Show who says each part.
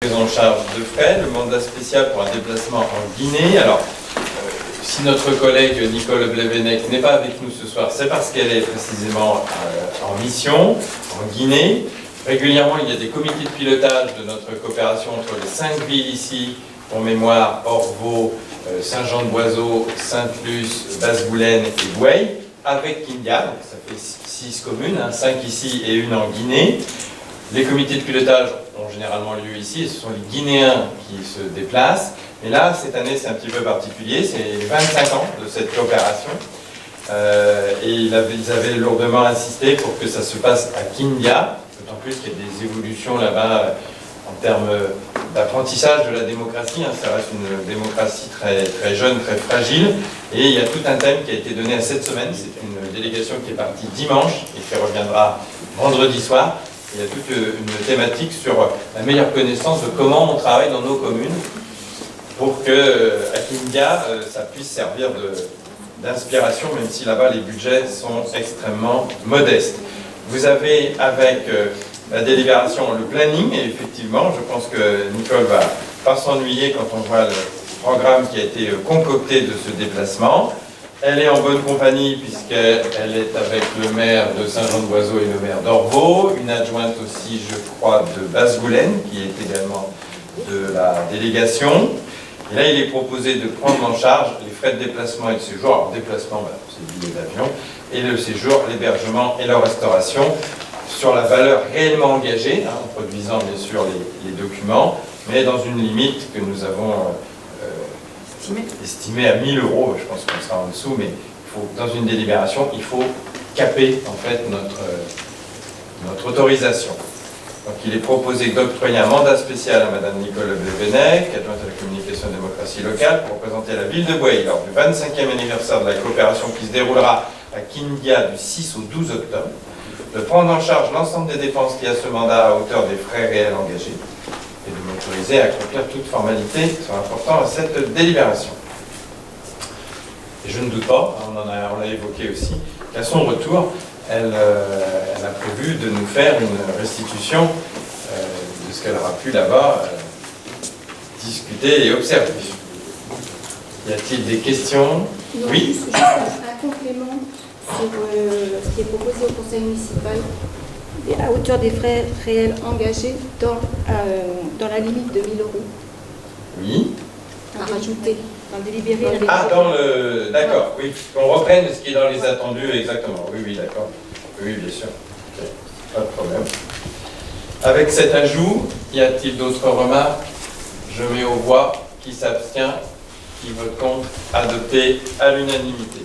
Speaker 1: prise en charge de frais, le mandat spécial pour un déplacement en Guinée. Alors, si notre collègue Nicole Blevenec n'est pas avec nous ce soir, c'est parce qu'elle est précisément en mission en Guinée. Régulièrement, il y a des comités de pilotage de notre coopération entre les 5 villes ici, pour mémoire, Orvaux, Saint-Jean-de-Boiseau, Sainte-Luce, Basse-Boulaine et Bouaye, avec Kindia, donc ça fait 6 communes, 5 ici et une en Guinée. Les comités de pilotage ont généralement lieu ici, et ce sont les Guinéens qui se déplacent. Mais là, cette année, c'est un petit peu particulier, c'est les 25 ans de cette coopération. Et ils avaient lourdement insisté pour que ça se passe à Kindia, d'autant plus qu'il y a des évolutions là-bas en termes d'apprentissage de la démocratie. Ça reste une démocratie très, très jeune, très fragile. Et il y a tout un thème qui a été donné à cette semaine. C'est une délégation qui est partie dimanche et qui reviendra vendredi soir. Il y a toute une thématique sur la meilleure connaissance de comment on travaille dans nos communes pour que à Kindia, ça puisse servir d'inspiration, même si là-bas les budgets sont extrêmement modestes. Vous avez avec la délibération le planning, et effectivement, je pense que Nicole va pas s'ennuyer quand on voit le programme qui a été concocté de ce déplacement. Elle est en bonne compagnie puisqu'elle est avec le maire de Saint-Jean-de-Boiseau et le maire d'Orvaux, une adjointe aussi, je crois, de Basse-Boulaine, qui est également de la délégation. Et là, il est proposé de prendre en charge les frais de déplacement et de séjour. Alors, déplacement, c'est le billet d'avion, et le séjour, l'hébergement et la restauration, sur la valeur réellement engagée, en produisant bien sûr les documents, mais dans une limite que nous avons estimée à 1 000 €. Je pense qu'on sera en dessous, mais dans une délibération, il faut caper en fait notre autorisation. Donc il est proposé d'octroyer un mandat spécial à Madame Nicole Blevenec, adjointe à la communication et démocratie locale, pour représenter la ville de Bouaye lors du 25e anniversaire de la coopération qui se déroulera à Kindia du 6 au 12 octobre, de prendre en charge l'ensemble des dépenses liées à ce mandat à hauteur des frais réels engagés, et de m'autoriser à accomplir toute formalité sur important à cette délibération. Et je ne doute pas, on l'a évoqué aussi, qu'à son retour, elle a prévu de nous faire une restitution de ce qu'elle aura pu là-bas discuter et observer. Y a-t-il des questions?
Speaker 2: Non,
Speaker 1: Oui.
Speaker 2: juste un complément sur ce qui est proposé au conseil municipal à hauteur des frais réels engagés dans la limite de 1 000 €.
Speaker 1: Oui.
Speaker 2: À rajouter dans le délibéré.
Speaker 1: Dans le... D'accord, oui. Qu'on reprenne ce qui est dans les attendus, exactement. Oui, d'accord. Oui, bien sûr. Okay. Pas de problème. Avec cet ajout, y a-t-il d'autres remarques? Je mets aux voix. Qui s'abstient? Qui vote contre? Adopté à l'unanimité.